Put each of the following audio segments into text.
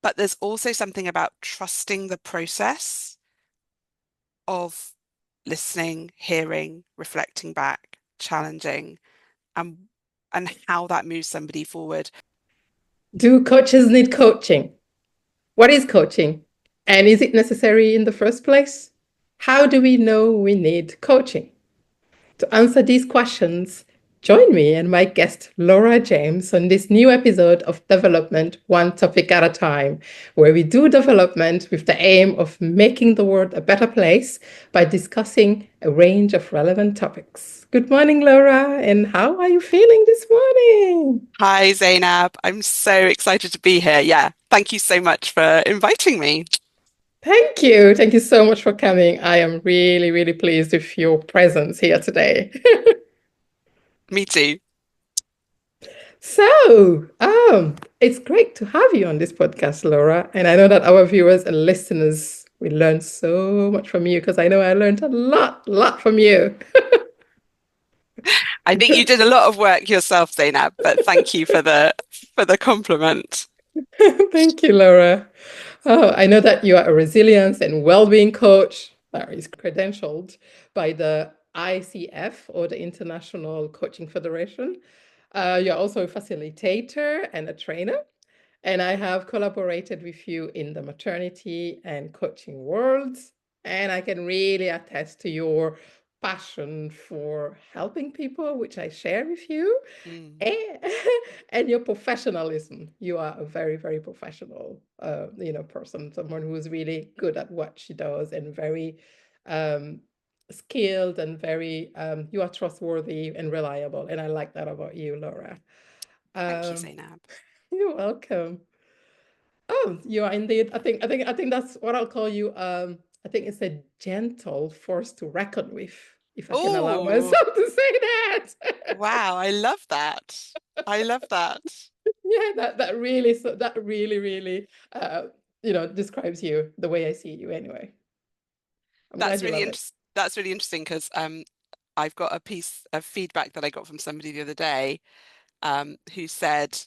But there's also something about trusting the process of listening, hearing, reflecting back, challenging, and how that moves somebody forward. Do coaches need coaching? What is coaching? And is it necessary in the first place? How do we know we need coaching? To answer these questions, join me and my guest, Laura James, on this new episode of Development One Topic at a Time, where we do development with the aim of making the world a better place by discussing a range of relevant topics. Good morning, Laura, and how are you feeling this morning? Hi, Zainab. I'm so excited to be here. Yeah, thank you so much for inviting me. Thank you. Thank you so much for coming. I am really, really pleased with your presence here today. Me too. It's great to have you on this podcast, Laura. And I know that our viewers and listeners will learn so much from you because I know I learned a lot from you. I think you did a lot of work yourself, Zainab, but thank you for the compliment. Thank you, Laura. Oh, I know that you are a resilience and well-being coach that is credentialed by the ICF or the International Coaching Federation. You're also a facilitator and a trainer. And I have collaborated with you in the maternity and coaching worlds. And I can really attest to your passion for helping people, which I share with you, Mm, and, and your professionalism. You are a very, very professional, person, someone who is really good at what she does and very um, skilled and very, you are trustworthy and reliable. And I like that about you, Laura. thank you, Um, Zainab. you're welcome. Oh, you are indeed. I think that's what I'll call you. I think it's a gentle force to reckon with, if I can allow Oh, myself to say that. wow. I love that. I love that. Yeah, that really, so that really, really, describes you the way I see you. Anyway, I'm glad That's you really love it. interesting. That's really interesting because I've got a piece of feedback that I got from somebody the other day who said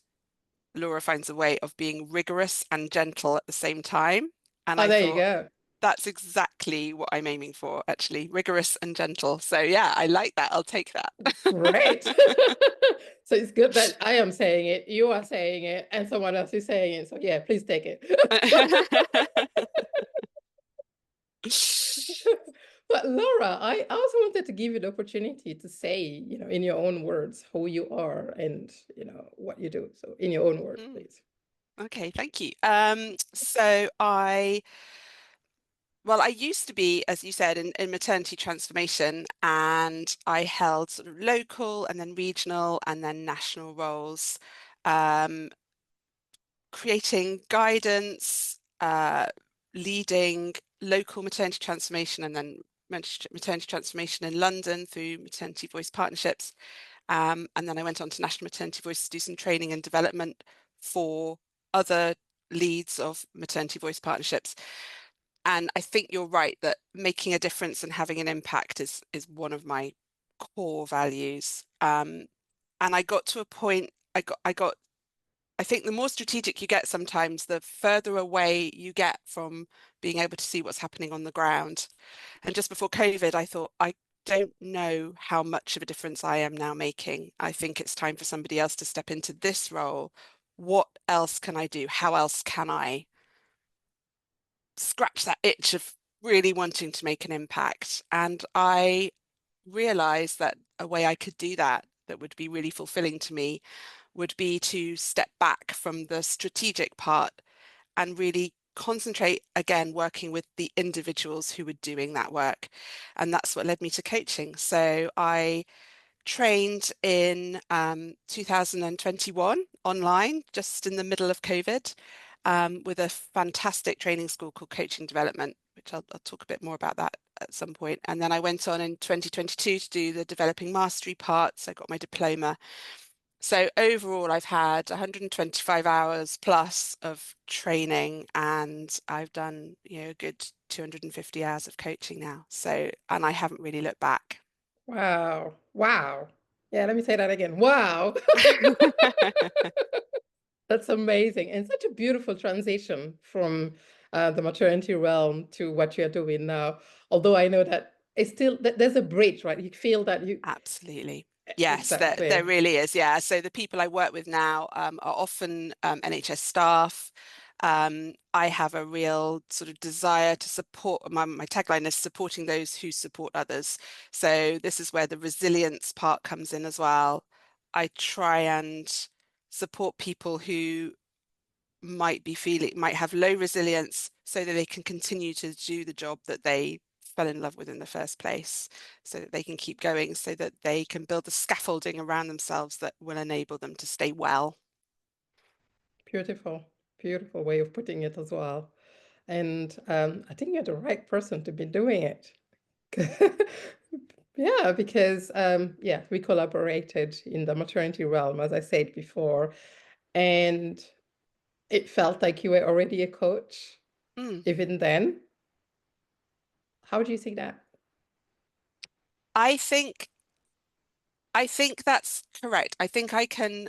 Laura finds a way of being rigorous and gentle at the same time. And Oh, I there you thought, go. that's exactly what I'm aiming for, actually, rigorous and gentle. So yeah, I like that. I'll take that. Great. So it's good that I am saying it, you are saying it, and someone else is saying it. So yeah, please take it. But Laura, I also wanted to give you the opportunity to say, in your own words, who you are and, what you do. So in your own words, Mm, please. okay, thank you. So well, I used to be, as you said, in maternity transformation, and I held sort of local and then regional and then national roles, um, creating guidance, leading local maternity transformation and then maternity transformation in London through maternity voice partnerships. And then I went on to National Maternity Voice to do some training and development for other leads of maternity voice partnerships. And I think you're right that making a difference and having an impact is one of my core values. And I got to a point, I think the more strategic you get sometimes, the further away you get from being able to see what's happening on the ground. And just before COVID, I thought, I don't know how much of a difference I am now making. I think it's time for somebody else to step into this role. What else can I do? How else can I scratch that itch of really wanting to make an impact? And I realized that a way I could do that that would be really fulfilling to me would be to step back from the strategic part and really concentrate again working with the individuals who were doing that work. And that's what led me to coaching. So I trained in 2021 online, just in the middle of COVID, with a fantastic training school called Coaching Development, which I'll talk a bit more about that at some point. And then I went on in 2022 to do the developing mastery parts. I got my diploma. So overall, I've had 125 hours plus of training, and I've done, a good 250 hours of coaching now. So, and I haven't really looked back. Wow. Wow. Yeah, let me say that again. Wow. That's amazing. And such a beautiful transition from the maternity realm to what you're doing now. Although I know that it's still, there's a bridge, right? You feel that you, Absolutely. Yes, there exactly. really is. Yeah. So the people I work with now are often NHS staff. I have a real sort of desire to support, my tagline is supporting those who support others. So this is where the resilience part comes in as well. I try and support people who might have low resilience so that they can continue to do the job that they fell in love with in the first place, so that they can keep going, so that they can build the scaffolding around themselves that will enable them to stay well. Beautiful, beautiful way of putting it as well. And I think you're the right person to be doing it. Yeah, because yeah, we collaborated in the maternity realm, as I said before, and it felt like you were already a coach Mm. even then. How do you see that? I think I think that's correct. I think I can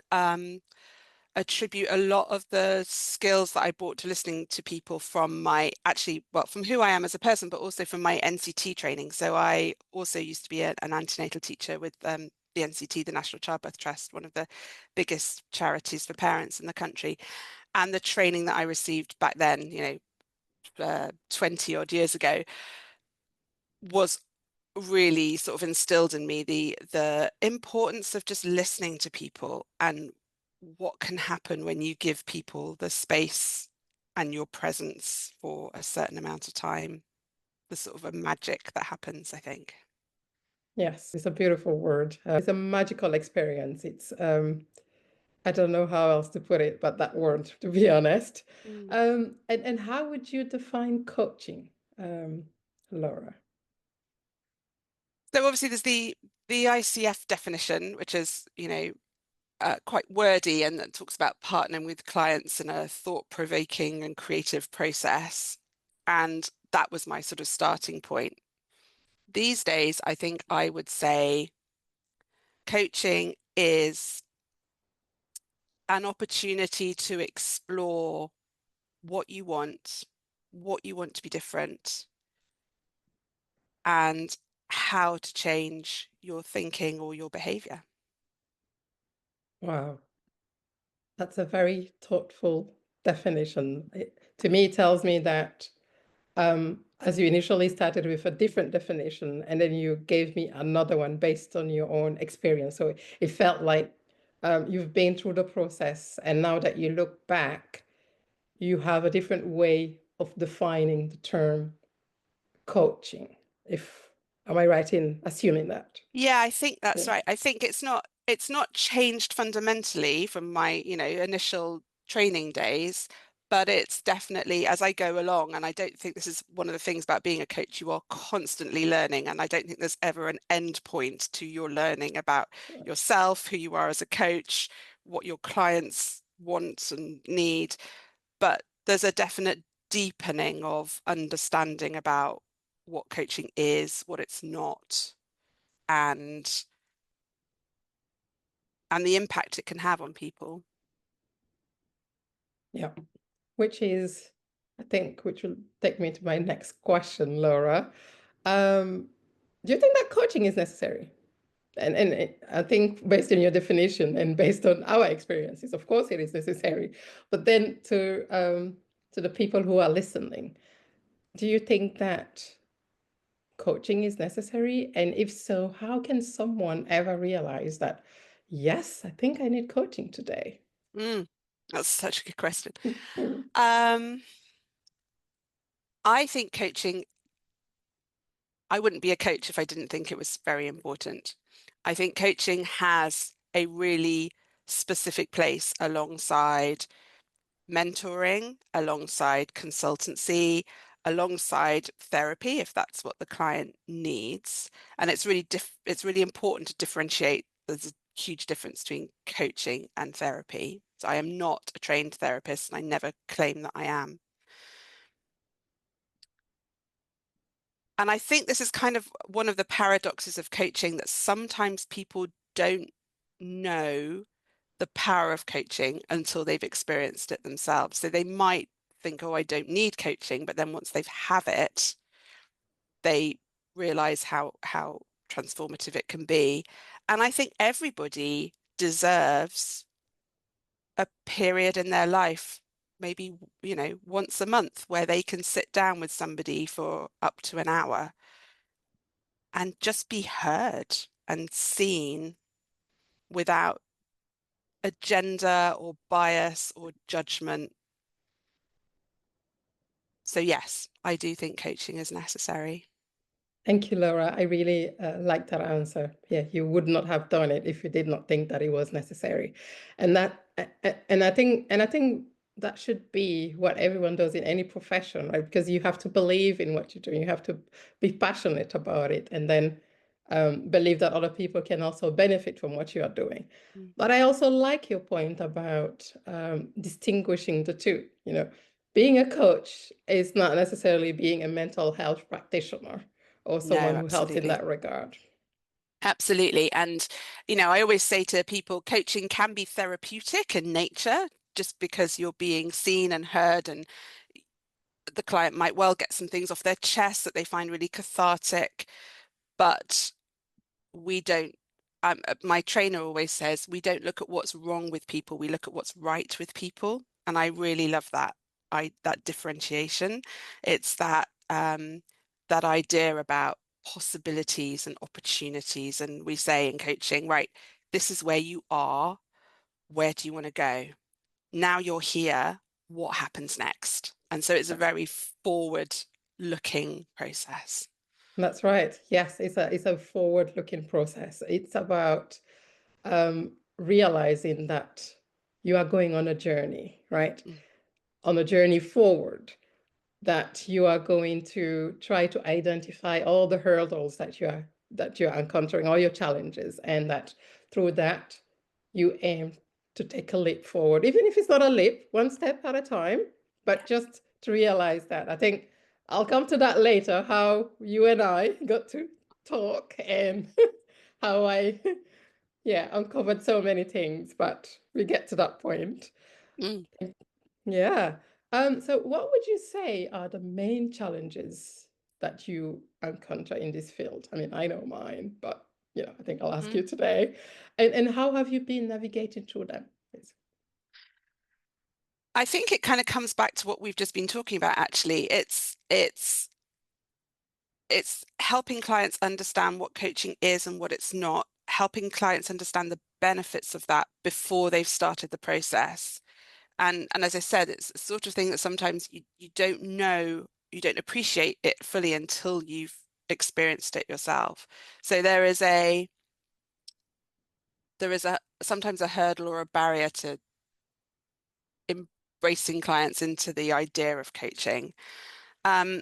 attribute a lot of the skills that I brought to listening to people from from who I am as a person, but also from my NCT training. So I also used to be an antenatal teacher with the NCT, the National Childbirth Trust, one of the biggest charities for parents in the country. And the training that I received back then, 20 odd years ago, was really sort of instilled in me the importance of just listening to people and what can happen when you give people the space and your presence for a certain amount of time. The sort of a magic that happens, I think. Yes, it's a beautiful word. It's a magical experience. It's I don't know how else to put it, but that word, to be honest. Mm. And how would you define coaching, Laura? So obviously there's the ICF definition, which is, quite wordy and that talks about partnering with clients in a thought-provoking and creative process. And that was my sort of starting point. These days, I think I would say coaching is an opportunity to explore what what you want to be different, and how to change your thinking or your behavior. Wow, that's a very thoughtful definition. To me, it tells me that as you initially started with a different definition, and then you gave me another one based on your own experience. So it felt like you've been through the process, and now that you look back, you have a different way of defining the term coaching. If am I right in assuming that? Yeah, I think that's Yeah. right. I think it's not changed fundamentally from my, initial training days, but it's definitely as I go along, and I don't think this is one of the things about being a coach, you are constantly learning, and I don't think there's ever an end point to your learning about yourself, who you are as a coach, what your clients want and need, but there's a definite deepening of understanding about what coaching is, what it's not, and the impact it can have on people. Yeah. Which is, I think, which will take me to my next question, Laura. Um, do you think that coaching is necessary? And I think based on your definition and based on our experiences, of course it is necessary. But then to the people who are listening, do you think that coaching is necessary? And if so, how can someone ever realize that, yes, I think I need coaching today? Mm, that's such a good question. Um, I think coaching, I wouldn't be a coach if I didn't think it was very important. I think coaching has a really specific place alongside mentoring, alongside consultancy, alongside therapy, if that's what the client needs. And it's really important to differentiate. There's a huge difference between coaching and therapy. So I am not a trained therapist, and I never claim that I am. And I think this is kind of one of the paradoxes of coaching, that sometimes people don't know the power of coaching until they've experienced it themselves. So they might think, oh, I don't need coaching, but then once they've have it, they realize how transformative it can be. And I think everybody deserves a period in their life, maybe, once a month, where they can sit down with somebody for up to an hour and just be heard and seen without agenda or bias or judgment. So yes, I do think coaching is necessary. Thank you, Laura. I really like that answer. Yeah, you would not have done it if you did not think that it was necessary. And I think that should be what everyone does in any profession, right? Because you have to believe in what you're doing. You have to be passionate about it, and then believe that other people can also benefit from what you are doing. Mm. But I also like your point about distinguishing the two. Being a coach is not necessarily being a mental health practitioner or No, someone who helps in absolutely. that regard. Absolutely. And, I always say to people, coaching can be therapeutic in nature, just because you're being seen and heard, and the client might well get some things off their chest that they find really cathartic. But we don't, my trainer always says, we don't look at what's wrong with people, we look at what's right with people. And I really love that differentiation. It's that idea about possibilities and opportunities. And we say in coaching, right, this is where you are. Where do you want to go? Now you're here. What happens next? And so it's a very forward looking process. That's right. Yes, it's a forward-looking process. It's about realizing that you are going on a journey, right? Mm. On a journey forward, that you are going to try to identify all the hurdles that you're encountering, all your challenges, and that through that you aim to take a leap forward, even if it's not a leap, one step at a time, but just to realize that. I think I'll come to that later, how you and I got to talk and how I, yeah, uncovered so many things, but we get to that point. Mm. Yeah. So what would you say are the main challenges that you encounter in this field? I mean, I know mine, but I think I'll ask Mm. you today. And how have you been navigating through them? Please? I think it kind of comes back to what we've just been talking about, actually. It's helping clients understand what coaching is and what it's not, helping clients understand the benefits of that before they've started the process. And as I said, it's the sort of thing that sometimes you don't know, you don't appreciate it fully until you've experienced it yourself. So there is a sometimes a hurdle or a barrier to embracing clients into the idea of coaching. Um,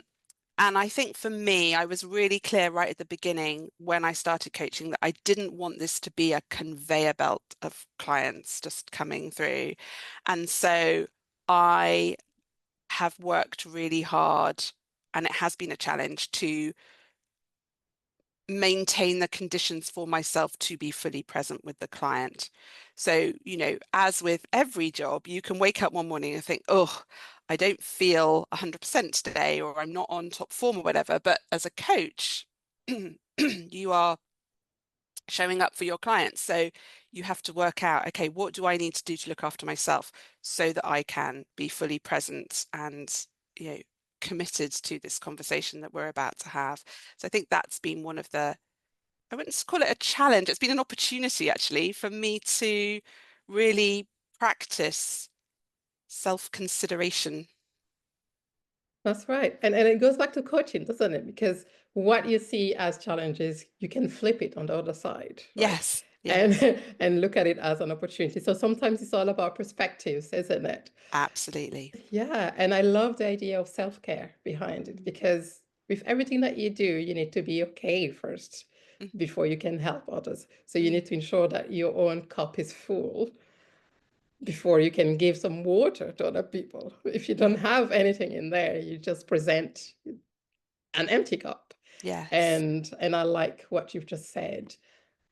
and I think for me, I was really clear right at the beginning when I started coaching that I didn't want this to be a conveyor belt of clients just coming through. And so I have worked really hard, and it has been a challenge to maintain the conditions for myself to be fully present with the client. So, as with every job, you can wake up one morning and think, oh, I don't feel 100% today, or I'm not on top form or whatever. But as a coach, you are showing up for your clients. So you have to work out, okay, what do I need to do to look after myself so that I can be fully present and, committed to this conversation that we're about to have. So I think that's been one of I wouldn't call it a challenge. It's been an opportunity actually for me to really practice self-consideration. That's right. And it goes back to coaching, doesn't it? Because what you see as challenges, you can flip it on the other side, right? Yes, And yes, and look at it as an opportunity. So sometimes it's all about perspectives, isn't it? absolutely. Yeah, and I love the idea of self-care behind it because with everything that you do, you need to be okay first Mm, before you can help others. So you mm, need to ensure that your own cup is full before you can give some water to other people. If you don't mm, have anything in there, you just present an empty cup. yes. And I like what you've just said.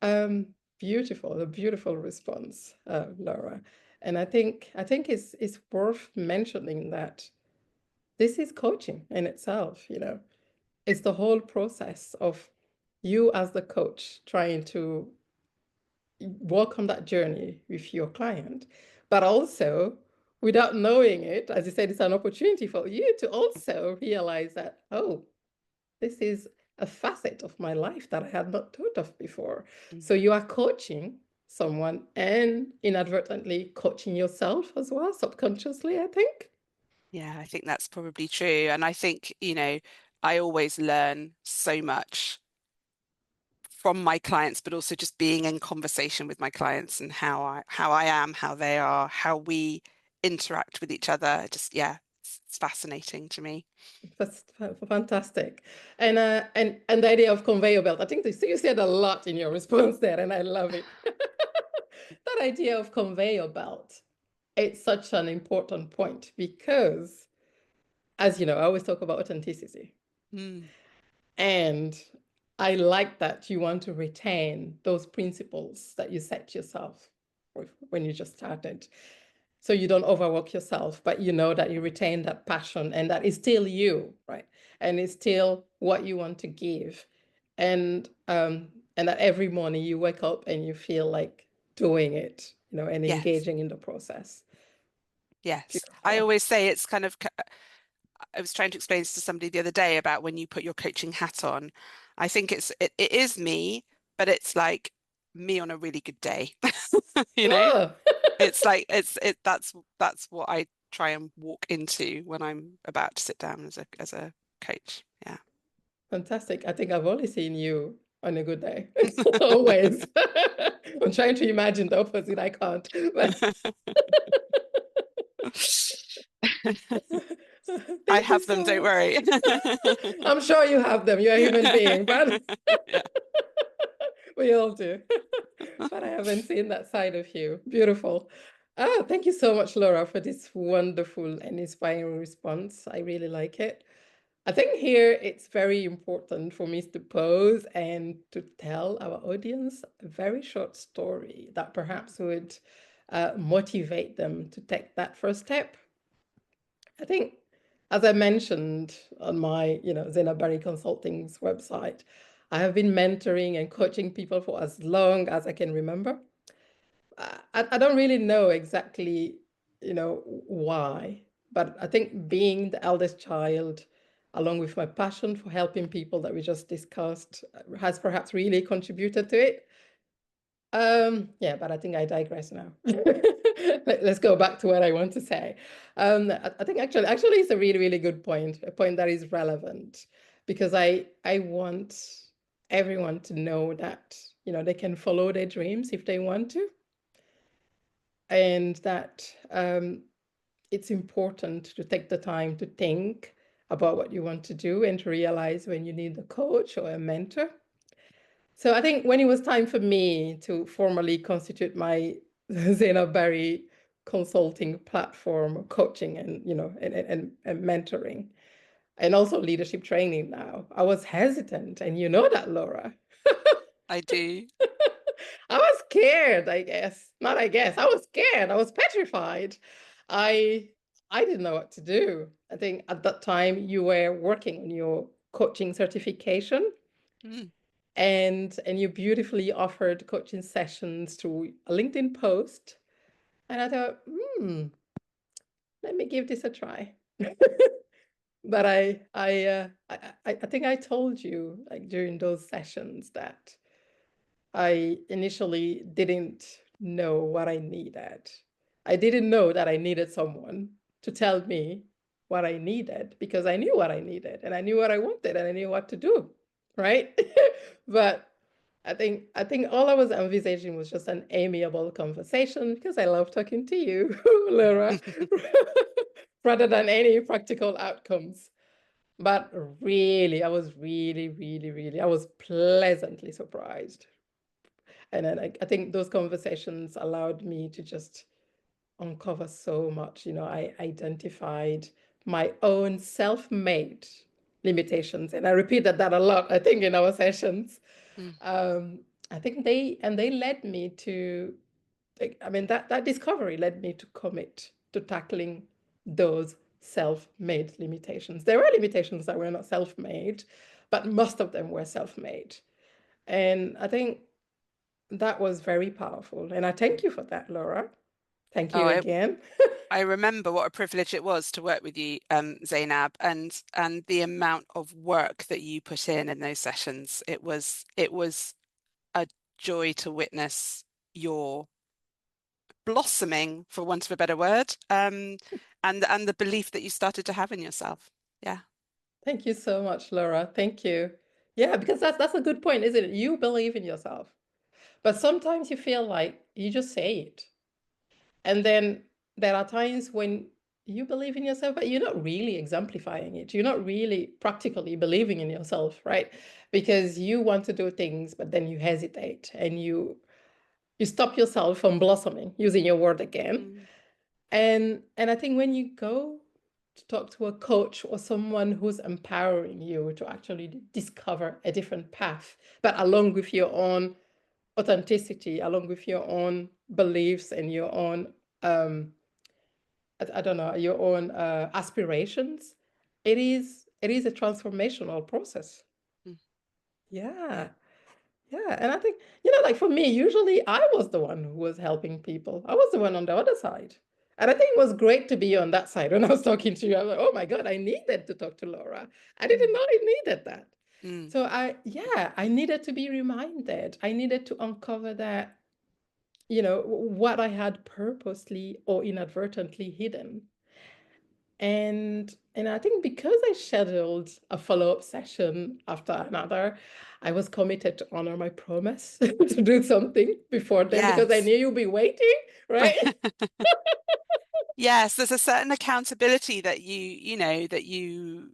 Um, Beautiful, a beautiful response, Laura. And I think it's worth mentioning that this is coaching in itself, you know. It's the whole process of you as the coach trying to walk on that journey with your client, but also without knowing it, as you said, it's an opportunity for you to also realize that, oh, this is a facet of my life that I had not thought of before. So you are coaching someone and inadvertently coaching yourself as well, subconsciously, I think. Yeah, I think that's probably true. And I think, I always learn so much from my clients, but also just being in conversation with my clients and how I am, how they are, how we interact with each other. Just yeah, it's fascinating to me. That's fantastic. And the idea of conveyor belt, I think you said a lot in your response there, and I love it. That idea of conveyor belt, it's such an important point because, as you know, I always talk about authenticity. Mm, And I like that you want to retain those principles that you set yourself when you just started. So you don't overwork yourself, but you know that you retain that passion and that is still you, right? And it's still what you want to give. And that every morning you wake up and you feel like doing it, you know, and yes, engaging in the process. yes. I Beautiful. always say it's kind of, I was trying to explain this to somebody the other day about when you put your coaching hat on. I think it is me, but it's like me on a really good day. You know? Oh, It's like that's what I try and walk into when I'm about to sit down as a coach. Yeah. fantastic. I think I've only seen you on a good day. Always. I'm trying to imagine the opposite. I can't. But I thank you have them, so don't much. worry. I'm sure you have them. You're a human being, but Yeah. we all do. But I haven't seen that side of you. Beautiful. Oh, thank you so much, Laura, for this wonderful and inspiring response. I really like it. I think here it's very important for me to pause and to tell our audience a very short story that perhaps would motivate them to take that first step. I think, as I mentioned on my, Zena Barry Consulting's website, I have been mentoring and coaching people for as long as I can remember. I don't really know exactly, why, but I think being the eldest child, along with my passion for helping people that we just discussed, has perhaps really contributed to it. Yeah, but I think I digress now. Let's go back to what I want to say. I think actually it's a really, really good point, a point that is relevant because I want everyone to know that, they can follow their dreams if they want to, and that it's important to take the time to think about what you want to do and to realize when you need a coach or a mentor. So I think when it was time for me to formally constitute my Zena Barry consulting platform, coaching and and mentoring, and also leadership training now, I was hesitant, and you know that, Laura. I do. I was scared, I guess. Not I guess. I was scared. I was petrified. I I didn't know what to do. I think at that time you were working on your coaching certification, Mm, and you beautifully offered coaching sessions through a LinkedIn post. And I thought, let me give this a try. But I think I told you like during those sessions that I initially didn't know what I needed. I didn't know that I needed someone to tell me what I needed because I knew what I needed and I knew what I wanted and I knew what to do, right? But I think all I was envisaging was just an amiable conversation because I love talking to you, Laura, rather than any practical outcomes. But really, I was really, really, really, I was pleasantly surprised. And then I think those conversations allowed me to just uncover so much. I identified my own self-made limitations. And I repeated that a lot, I think, in our sessions. mm. Um, I think they led me to, I mean, that discovery led me to commit to tackling those self-made limitations. There were limitations that were not self-made, but most of them were self-made. And I think that was very powerful. And I thank you for that, Laura. Thank Oh, you again. I remember what a privilege it was to work with you, Zainab, and the amount of work that you put in those sessions. It was a joy to witness your blossoming, for want of a better word, and the belief that you started to have in yourself. Yeah. Thank you so much, Laura. Thank you. Yeah, because that's a good point, isn't it? You believe in yourself, but sometimes you feel like you just say it. And then there are times when you believe in yourself, but you're not really exemplifying it. You're not really practically believing in yourself, right? Because you want to do things, but then you hesitate and you stop yourself from blossoming, using your word again. Mm, And I think when you go to talk to a coach or someone who's empowering you to actually discover a different path, but along with your own authenticity, along with your own beliefs and your own I don't know, your own aspirations, it is a transformational process. mm, yeah. Yeah. Yeah, and I think, like for me, usually I was the one who was helping people. I was the one on the other side. And I think it was great to be on that side when I was talking to you. I was like, oh my God, I needed to talk to Laura. I didn't Mm, know I needed that. mm, So yeah, I needed to be reminded. I needed to uncover that, what I had purposely or inadvertently hidden. And I think because I scheduled a follow-up session after another, I was committed to honor my promise to do something before then because I yes. knew you'd be waiting, right? Yes, there's a certain accountability that you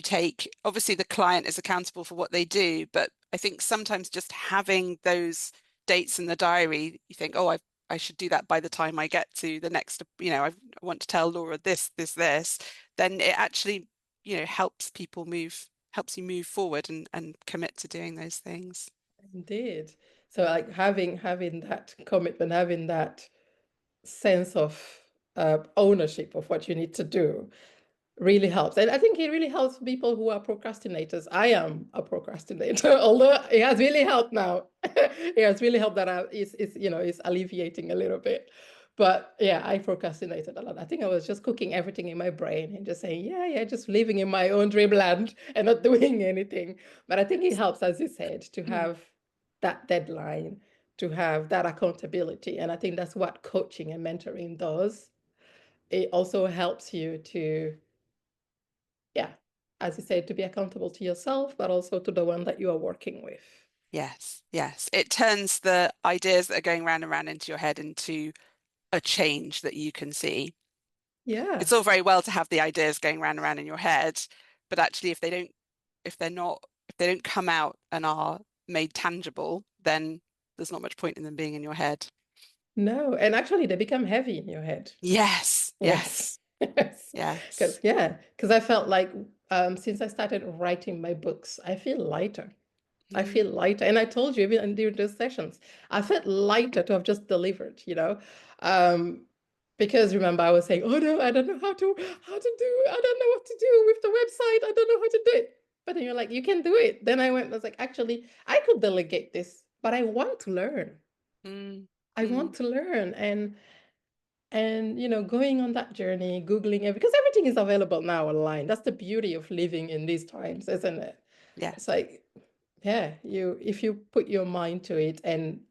take. Obviously, the client is accountable for what they do, but I think sometimes just having those dates in the diary, you think, oh, I should do that by the time I get to the next, I want to tell Laura this, then it actually, helps you move forward and commit to doing those things. Indeed. So like having that commitment, having that sense of ownership of what you need to do really helps. And I think it really helps people who are procrastinators. I am a procrastinator, although it has really helped now. It has really helped that it's alleviating a little bit. But yeah, I procrastinated a lot. I think I was just cooking everything in my brain and just saying, yeah, yeah, just living in my own dreamland and not doing anything. But I think it Yes. helps, as you said, to Mm. have that deadline, to have that accountability. And I think that's what coaching and mentoring does. It also helps you to, yeah, as you said, to be accountable to yourself, but also to the one that you are working with. Yes, yes. It turns the ideas that are going round and round into your head into a change that you can see. Yeah. It's all very well to have the ideas going round and round in your head, but actually if they're not, if they don't come out and are made tangible, then there's not much point in them being in your head. No, and actually they become heavy in your head. Yes, Yes. yes, Yes. yes. Because I felt like since I started writing my books, I feel lighter. I feel Mm, lighter. And I told you even during those sessions, I felt lighter to have just delivered. Um, because remember I was saying, oh no, I don't know I don't know what to do with the website. I don't know how to do it. But then you're like, you can do it. Then I was like, actually, I could delegate this, but I want to learn. mm, I want mm. to learn. And going on that journey, Googling it, because everything is available now online. That's the beauty of living in these times, isn't it? It's Yes. like, yeah, if you put your mind to it and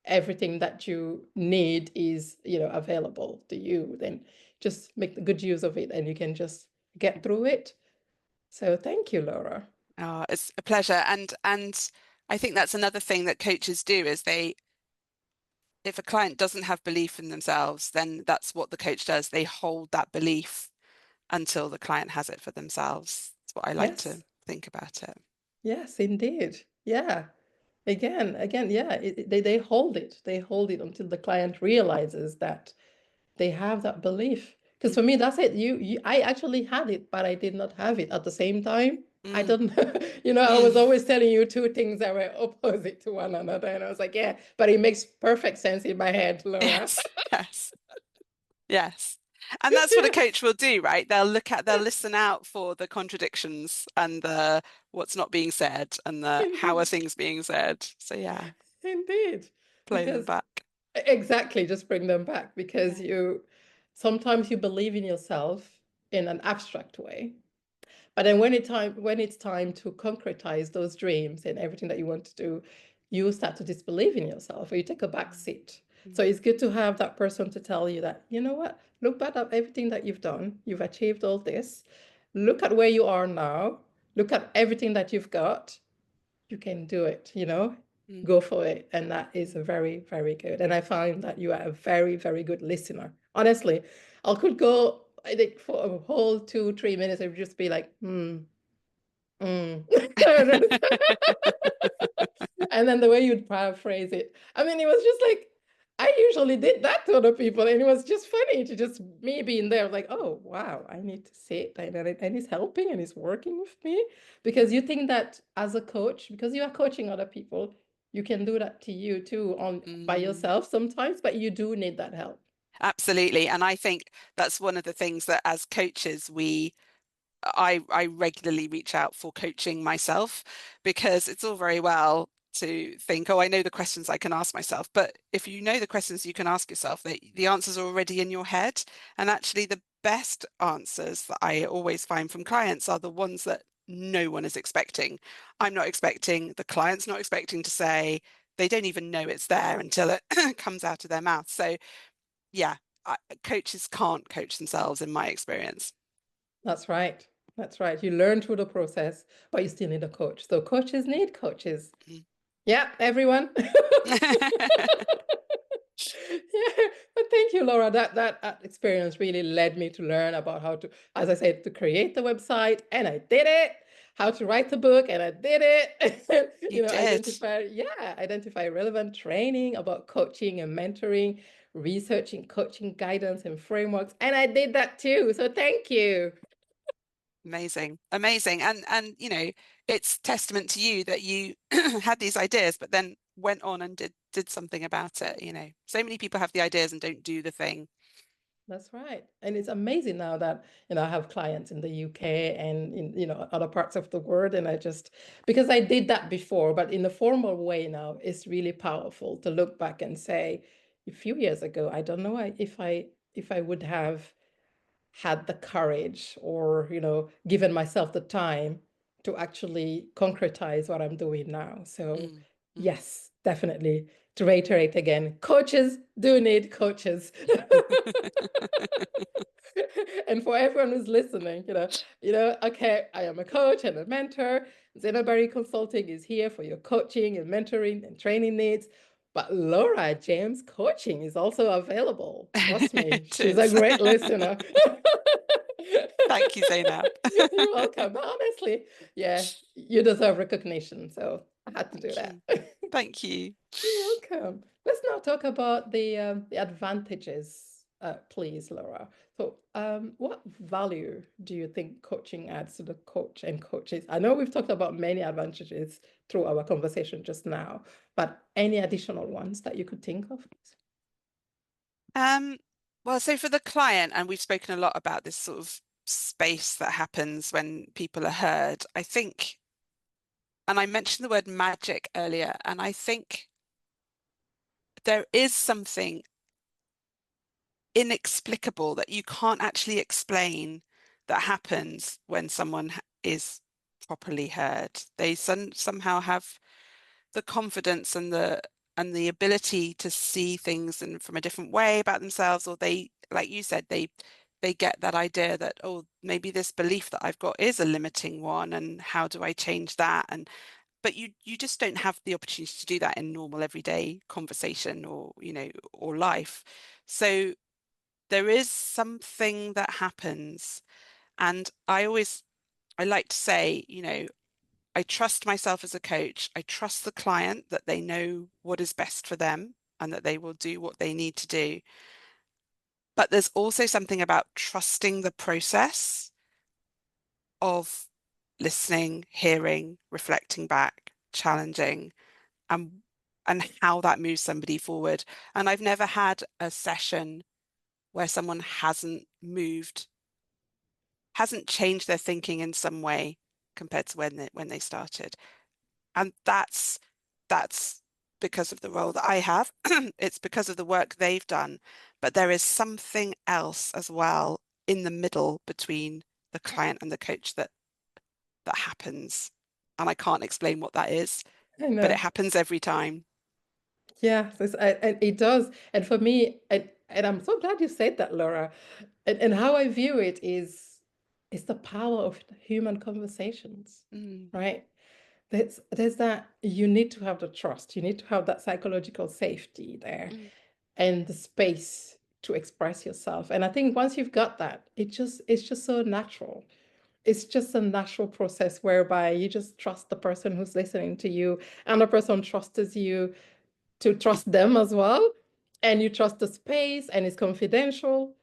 everything that you need is, available to you, then just make the good use of it and you can just get through it. So thank you, Laura. Oh, it's a pleasure. And I think that's another thing that coaches do is if a client doesn't have belief in themselves, then that's what the coach does. They hold that belief until the client has it for themselves. That's what I like Yes, to think about it. yes, indeed. Yeah. Again, yeah, they hold it. They hold it until the client realizes that they have that belief. Because for me, that's it. I actually had it, but I did not have it at the same time. I Mm. don't know. You know, I was Mm. always telling you two things that were opposite to one another. And I was like, yeah, but it makes perfect sense in my head, Laura. Yes, yes, yes. And that's what a coach will do, right? They'll listen out for the contradictions and the what's not being said and the how are Indeed. things being said. So yeah, Indeed. play them Because back. exactly, just bring them back because Yeah. you sometimes you believe in yourself in an abstract way. But then when it's time to concretize those dreams and everything that you want to do, you start to disbelieve in yourself or you take a back seat. So Mm. it's good to have that person to tell you that, you know what, look back at everything that you've done. You've achieved all this. Look at where you are now. Look at everything that you've got. You can do it, you know, Mm. go for it. And that is Mm. very, very good. And I find that you are a very, very good listener. Honestly, I could go, I think, for a whole 2, 3 minutes, it would just be like, mm. And then the way you'd paraphrase it, I mean, it was just like, I usually did that to other people, and it was just funny to just me being there, like, oh, wow, I need to sit, and he's helping and he's working with me. Because you think that as a coach, because you are coaching other people, you can do that to you too on by Mm. yourself sometimes, but you do need that help. Absolutely. And I think that's one of the things that as coaches, I regularly reach out for coaching myself because it's all very well to think, oh, I know the questions I can ask myself. But if you know the questions you can ask yourself, the answers are already in your head. And actually, the best answers that I always find from clients are the ones that no one is expecting. I'm not expecting, the client's not expecting to say, they don't even know it's there until it comes out of their mouth. So, yeah, coaches can't coach themselves, in my experience. That's right. That's right. You learn through the process, but you still need a coach. So coaches need coaches. Yeah, everyone. Yeah, but thank you, Laura. That experience really led me to learn about how to, as I said, to create the website, and I did it. How to write the book, and I did it. You did. Identify relevant training about coaching and mentoring, researching coaching guidance and frameworks, and I did that too. So thank you. Amazing, amazing. And it's testament to you that you had these ideas, but then went on and did something about it. So many people have the ideas and don't do the thing. That's right. And it's amazing now that, I have clients in the UK and in, other parts of the world. And I just, because I did that before, but in a formal way now, it's really powerful to look back and say, a few years ago, I don't know if I would have had the courage or, given myself the time to actually concretize what I'm doing now. So Mm, mm. yes, definitely. To reiterate again, coaches do need coaches. And for everyone who's listening, okay, I am a coach and a mentor. Zenobari Consulting is here for your coaching and mentoring and training needs. But Laura James Coaching is also available. Trust me, It she's a is. great listener. Thank you, Zainab. You're welcome. But honestly, yeah, you deserve recognition. So I had to do Thank that. you. Thank you. You're welcome. Let's now talk about the advantages, please, Laura. So, what value do you think coaching adds to the coach and coaches? I know we've talked about many advantages through our conversation just now, but any additional ones that you could think of? Um, well, so for the client, and we've spoken a lot about this sort of space that happens when people are heard, I think, and I mentioned the word magic earlier, and I think there is something inexplicable that you can't actually explain that happens when someone is properly heard. They somehow have the confidence and the ability to see things and from a different way about themselves, or they, like you said, they get that idea that, oh, maybe this belief that I've got is a limiting one, and how do I change that? And but you just don't have the opportunity to do that in normal everyday conversation or or life. So there is something that happens. And I like to say, I trust myself as a coach. I trust the client that they know what is best for them and that they will do what they need to do. But there's also something about trusting the process of listening, hearing, reflecting back, challenging, and how that moves somebody forward. And I've never had a session where someone hasn't changed their thinking in some way compared to when they started. And that's because of the role that I have. It's because of the work they've done. But there is something else as well in the middle between the client and the coach that happens. And I can't explain what that is, I but it know. happens every time. Yeah, and it does. And for me, and I'm so glad you said that, Laura. And how I view it is the power of human conversations, Mm, right? There's that you need to have the trust, you need to have that psychological safety there mm, and the space to express yourself. And I think once you've got that, it's just so natural. It's just a natural process whereby you just trust the person who's listening to you, and the person trusts you to trust them as well. And you trust the space and it's confidential.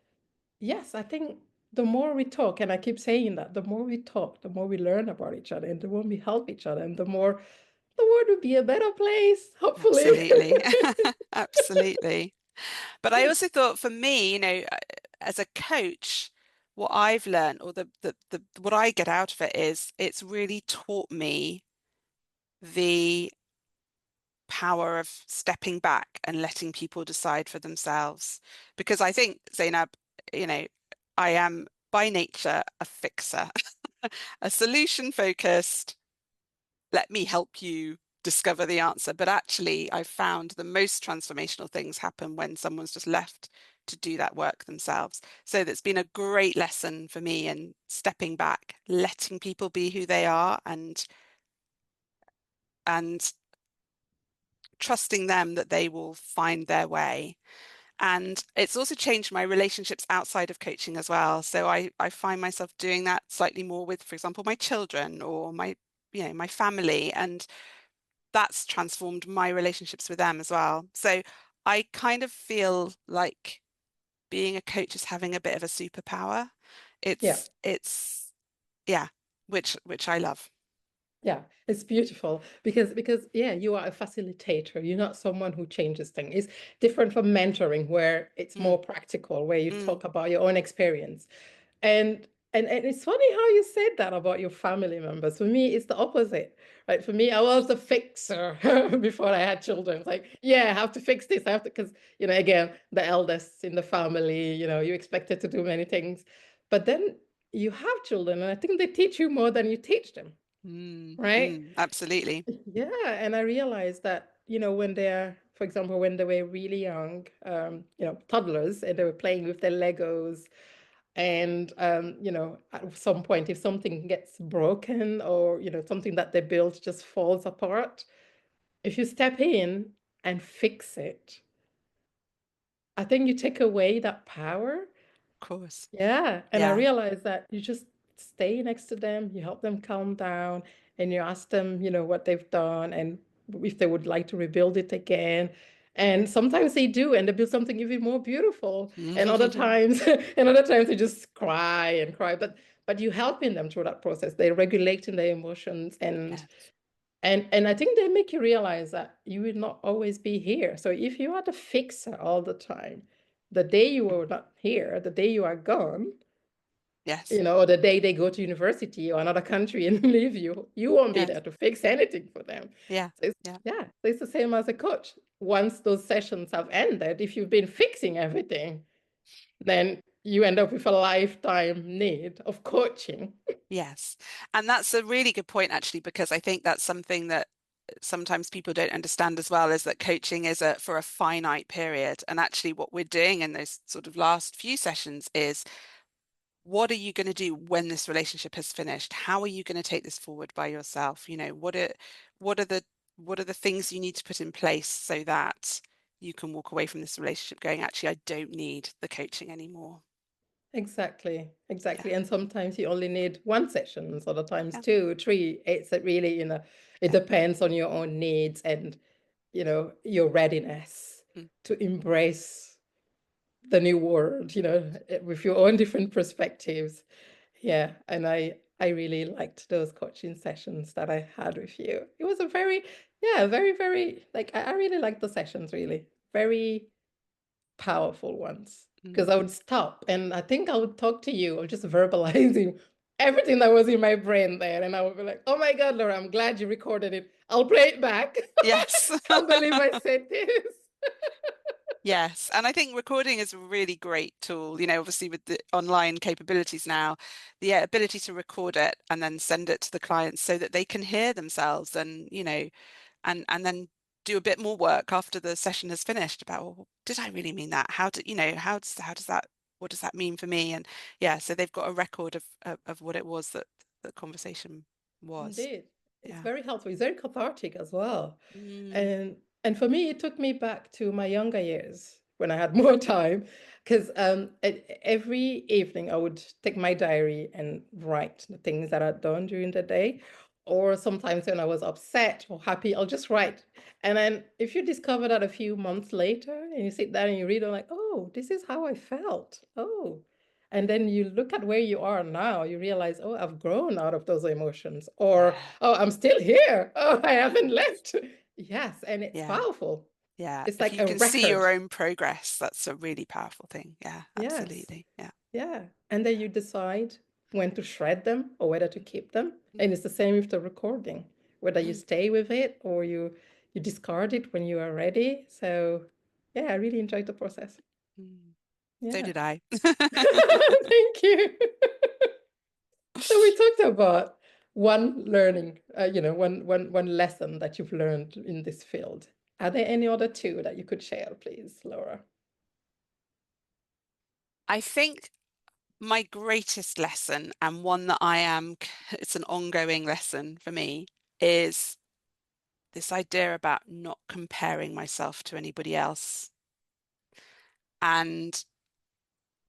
Yes, I think the more we talk, and I keep saying that, the more we talk, the more we learn about each other, and the more we help each other, and the more the world will be a better place, hopefully. absolutely. Absolutely. But I also thought for me, as a coach, what I've learned or the what I get out of it is it's really taught me the power of stepping back and letting people decide for themselves. Because I think, Zainab, you know, I am by nature a fixer, a solution focused, let me help you discover the answer. But actually, I've found the most transformational things happen when someone's just left to do that work themselves. So that's been a great lesson for me in stepping back, letting people be who they are and trusting them that they will find their way. And it's also changed my relationships outside of coaching as well. So I find myself doing that slightly more with, for example, my children or my family. And that's transformed my relationships with them as well. So I kind of feel like being a coach is having a bit of a superpower. Yeah. It's yeah, which I love. Yeah, it's beautiful because yeah, you are a facilitator. You're not someone who changes things. It's different from mentoring, where it's Mm, more practical, where you mm, talk about your own experience. And it's funny how you said that about your family members. For me, it's the opposite, right? For me, I was the fixer before I had children. It's like, yeah, I have to fix this. I have to, because, again, the eldest in the family, you expected to do many things. But then you have children, and I think they teach you more than you teach them, right? absolutely. Yeah, and I realized that, when they're, for example, when they were really young, toddlers, and they were playing with their Legos, and at some point, if something gets broken or, something that they built just falls apart, if you step in and fix it, I think you take away that power. Of course. Yeah, and I Yeah. realized that you just stay next to them, you help them calm down, and you ask them, what they've done and if they would like to rebuild it again. And sometimes they do, and they build something even more beautiful. And other times, and other times they just cry and cry. But you helping them through that process. They're regulating their emotions, and Yes. and I think they make you realize that you will not always be here. So if you are the fixer all the time, the day you are not here, the day you are gone, Yes. or the day they go to university or another country and leave you, you won't be Yes. there to fix anything for them. Yeah. So Yeah. yeah, so it's the same as a coach. Once those sessions have ended, if you've been fixing everything, then you end up with a lifetime need of coaching. Yes. And that's a really good point, actually, because I think that's something that sometimes people don't understand as well, is that coaching is for a finite period. And actually what we're doing in those sort of last few sessions is what are you going to do when this relationship has finished? How are you going to take this forward by yourself? What are the things you need to put in place so that you can walk away from this relationship going, actually, I don't need the coaching anymore. Exactly, Yeah. exactly. And sometimes you only need one session, other times Yeah. two, three. It's a really, it Yeah. depends on your own needs and, your readiness Mm. to embrace the new world, with your own different perspectives. Yeah. And I really liked those coaching sessions that I had with you. It was a very, yeah, very, very, like, I really liked the sessions, really. Very powerful ones. Because I Mm. would stop and I think I would talk to you or just verbalizing everything that was in my brain there. And I would be like, oh my God, Laura, I'm glad you recorded it. I'll play it back. Yes. Can't believe I said this. Yes, and I think recording is a really great tool, obviously with the online capabilities now, the ability to record it and then send it to the clients so that they can hear themselves and, and then do a bit more work after the session has finished about, well, did I really mean that? How does that, what does that mean for me? And yeah, so they've got a record of what it was that the conversation was. Indeed. It's Yeah. very helpful. It's very cathartic as well. Mm, And for me, it took me back to my younger years when I had more time, because every evening I would take my diary and write the things that I'd done during the day. Or sometimes when I was upset or happy, I'll just write. And then if you discover that a few months later and you sit down and you read, I'm like, oh, this is how I felt. Oh. And then you look at where you are now, you realize, oh, I've grown out of those emotions. Or, yeah. oh, I'm still here. Oh, I haven't left. Yes, and it's Yeah. powerful. Yeah, It's if like you a can see your record. own progress, that's a really powerful thing. Yeah, Yes. absolutely. Yeah. Yeah. And then you decide when to shred them or whether to keep them. And Mm, it's the same with the recording, whether you mm, stay with it or you discard it when you are ready. So yeah, I really enjoyed the process. mm. So Yeah. did I. Thank you. So we talked about one learning, one lesson that you've learned in this field. Are there any other two that you could share, please, Laura? I think my greatest lesson, and one that it's an ongoing lesson for me, is this idea about not comparing myself to anybody else. And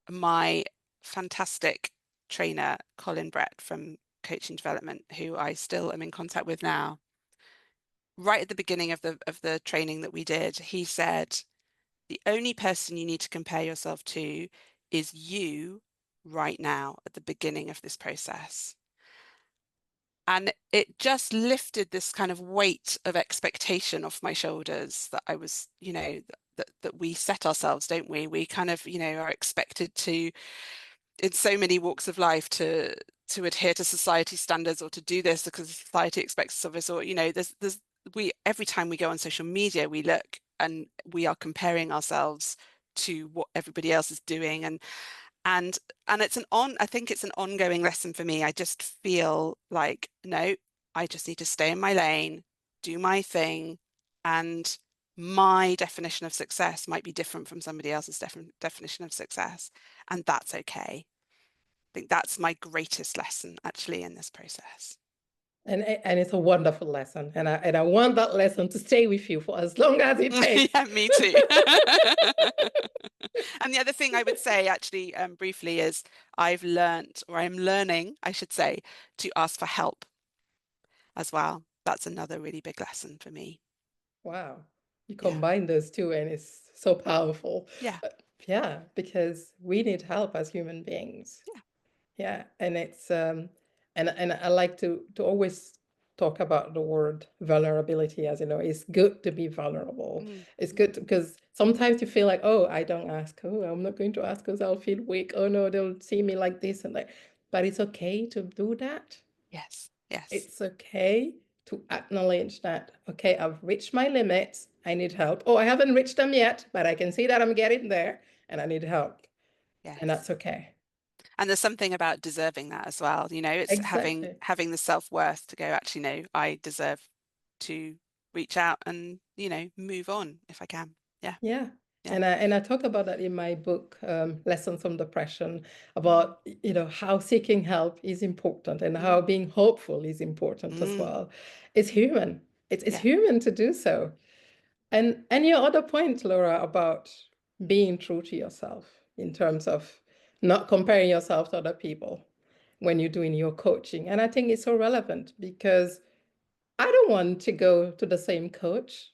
my fantastic trainer, Colin Brett from Coaching Development, who I still am in contact with now, right at the beginning of the training that we did, he said, the only person you need to compare yourself to is you right now at the beginning of this process. And it just lifted this kind of weight of expectation off my shoulders that I was, that we set ourselves, don't we? We kind of, are expected to, in so many walks of life, to adhere to society standards or to do this because society expects of us, or there's we every time we go on social media we look and we are comparing ourselves to what everybody else is doing, and I think it's an ongoing lesson for me. I just feel like, no, I just need to stay in my lane, do my thing, and my definition of success might be different from somebody else's definition of success, and that's okay. I think that's my greatest lesson actually in this process. And it's a wonderful lesson. And I want that lesson to stay with you for as long as it takes. Yeah, me too. And the other thing I would say actually, briefly, is I've learned, or I'm learning, I should say, to ask for help as well. That's another really big lesson for me. Wow. You Yeah. combine those two and it's so powerful. Yeah. Uh, Yeah, because we need help as human beings. Yeah. Yeah, and it's and I like to always talk about the word vulnerability, as you know, it's good to be vulnerable. Mm, It's mm, good because sometimes you feel like, oh, I don't ask. Oh, I'm not going to ask because I'll feel weak. Oh no, they'll see me like this and like. But it's okay to do that. yes. Yes. It's okay to acknowledge that, okay, I've reached my limits. I need help. Oh, I haven't reached them yet, but I can see that I'm getting there and I need help. And Yes. that's okay. And there's something about deserving that as well. It's having Exactly. having the self-worth to go, actually, no, I deserve to reach out and, move on if I can. Yeah. Yeah. Yeah. And I talk about that in my book, Lessons from Depression, Mm, about how seeking help is important and how mm, being hopeful is important as mm. well. It's human. It's Yeah. human to do so. And your other point, Laura, about being true to yourself in terms of not comparing yourself to other people when you're doing your coaching. And I think it's so relevant because I don't want to go to the same coach,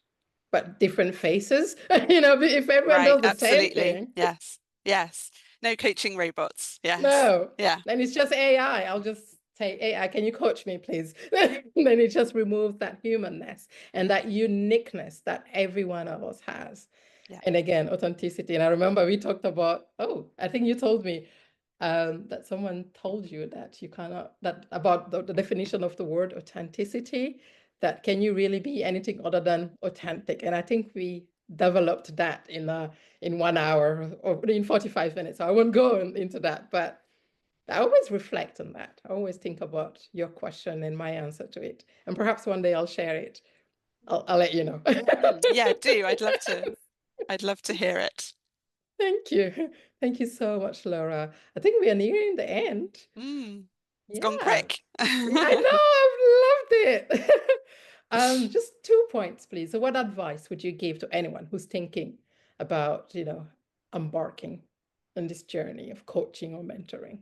but different faces. If everyone Right. does the same Absolutely. thing, Yes. Yes. No coaching robots. Yes. no, Yeah. then it's just AI. I'll just hey, AI, can you coach me, please? Then it just removes that humanness and that uniqueness that every one of us has. Yeah. And again, authenticity. And I remember we talked about, oh, I think you told me that someone told you that you cannot, that about the definition of the word authenticity, that can you really be anything other than authentic? And I think we developed that in 1 hour or in 45 minutes. So I won't go into that, but I always reflect on that. I always think about your question and my answer to it. And perhaps one day I'll share it. I'll let you know. Yeah, do. I'd love to. I'd love to hear it. Thank you. Thank you so much, Laura. I think we are nearing the end. Mm, it's gone Yeah. quick. Yeah, I know. I've loved it. Just 2 points, please. So what advice would you give to anyone who's thinking about, embarking on this journey of coaching or mentoring?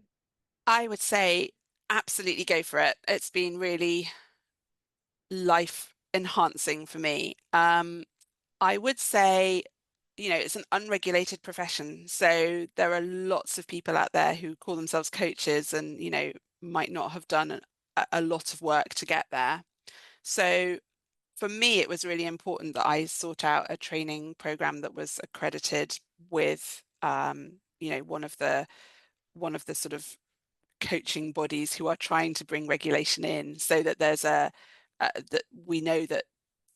I would say absolutely go for it. It's been really life enhancing for me. I would say, it's an unregulated profession. So there are lots of people out there who call themselves coaches and, might not have done a lot of work to get there. So for me, it was really important that I sought out a training program that was accredited with, one of the sort of coaching bodies who are trying to bring regulation in, so that there's that we know that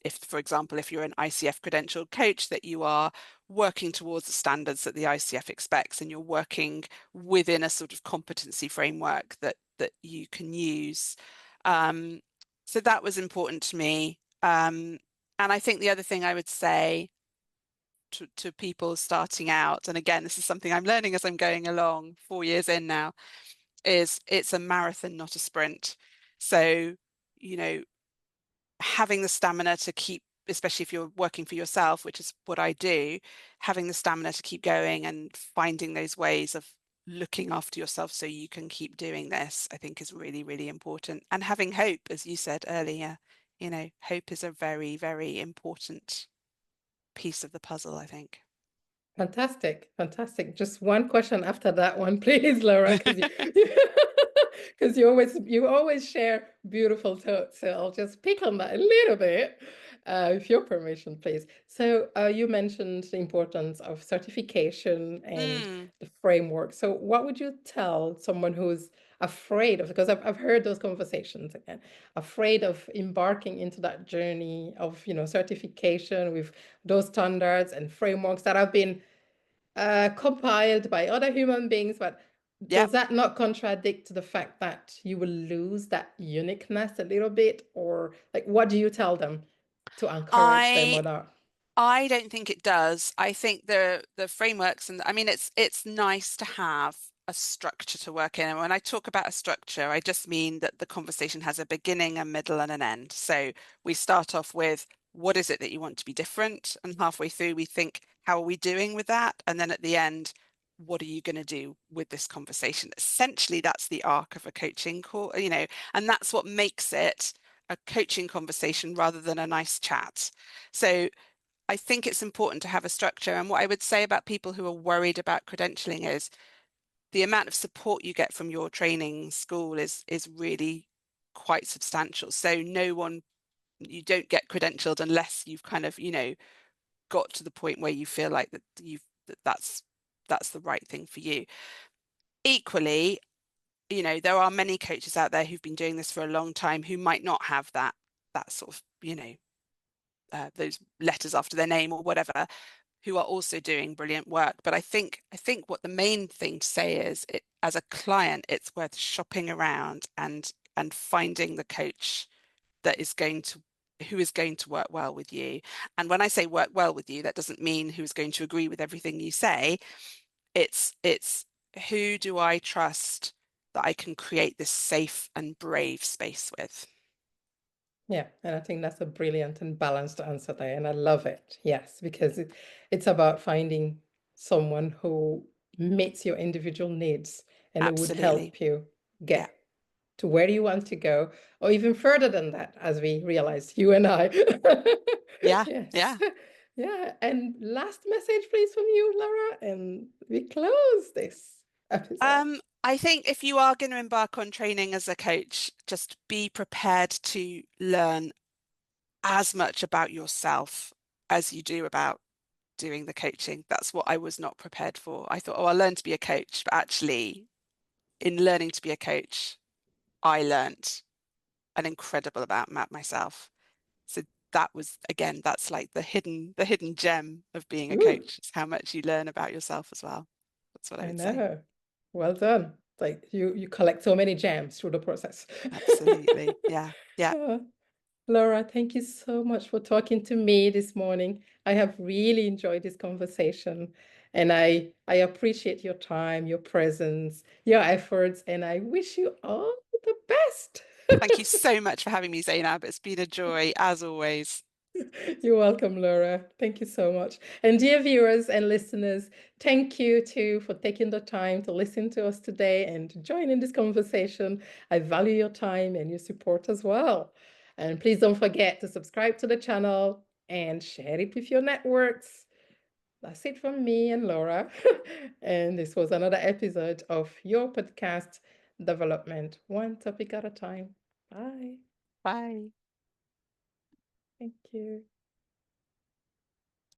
if, for example, if you're an ICF credentialed coach, that you are working towards the standards that the ICF expects, and you're working within a sort of competency framework that you can use. Um, so that was important to me. And I think the other thing I would say to people starting out, and again, this is something I'm learning as I'm going along, 4 years in now, is it's a marathon, not a sprint. So, you know, having the stamina to keep, especially if you're working for yourself, which is what I do, having the stamina to keep going and finding those ways of looking after yourself so you can keep doing this, I think is really, really important. And having hope, as you said earlier, hope is a very, very important piece of the puzzle, I think. Fantastic, fantastic. Just one question after that one, please, Laura, because because you always share beautiful thoughts. So I'll just pick on that a little bit, with your permission, please. So you mentioned the importance of certification and Mm, the framework. So what would you tell someone who's afraid of, because I've heard those conversations again, afraid of embarking into that journey of, certification with those standards and frameworks that have been compiled by other human beings, but yeah. does that not contradict the fact that you will lose that uniqueness a little bit? Or like, what do you tell them to encourage them I or not? I don't think it does. I think the frameworks, and I mean it's nice to have a structure to work in. And when I talk about a structure, I just mean that the conversation has a beginning, a middle, and an end. So we start off with what is it that you want to be different? And halfway through we think, how are we doing with that? And then at the end, what are you going to do with this conversation? Essentially, that's the arc of a coaching call, and that's what makes it a coaching conversation rather than a nice chat. So I think it's important to have a structure. And what I would say about people who are worried about credentialing is the amount of support you get from your training school is really quite substantial. So you don't get credentialed unless you've kind of, got to the point where you feel like that's the right thing for you. Equally, there are many coaches out there who've been doing this for a long time who might not have that sort of, those letters after their name or whatever, who are also doing brilliant work. But I think what the main thing to say is, as a client, it's worth shopping around and finding the coach that is going to who is going to work well with you. And when I say work well with you, that doesn't mean who's going to agree with everything you say. It's who do I trust that I can create this safe and brave space with. Yeah, and I think that's a brilliant and balanced answer there, and I love it. Yes, because it's about finding someone who meets your individual needs and who would Absolutely. help you Yeah. get to where you want to go, or even further than that, as we realized, you and I. Yeah. Yes. Yeah. Yeah. And last message, please, from you, Laura, and we close this Um, episode. I think if you are going to embark on training as a coach, just be prepared to learn as much about yourself as you do about doing the coaching. That's what I was not prepared for. I thought, oh, I'll learn to be a coach, but actually, in learning to be a coach, I learned an incredible amount about myself. So that was, again, that's like the hidden gem of being a Ooh, coach, is how much you learn about yourself as well. That's what I I would say. know. Well done. Like you collect so many gems through the process. Absolutely. Yeah. Yeah. Oh, Laura, thank you so much for talking to me this morning. I have really enjoyed this conversation, and I appreciate your time, your presence, your efforts, and I wish you all the best. Thank you so much for having me, Zainab. It's been a joy, as always. You're welcome, Laura. Thank you so much. And dear viewers and listeners, thank you too for taking the time to listen to us today and to join in this conversation. I value your time and your support as well. And please don't forget to subscribe to the channel and share it with your networks. That's it from me and Laura. And this was another episode of your podcast, Development, One Topic at a Time. Bye. Bye. Thank you.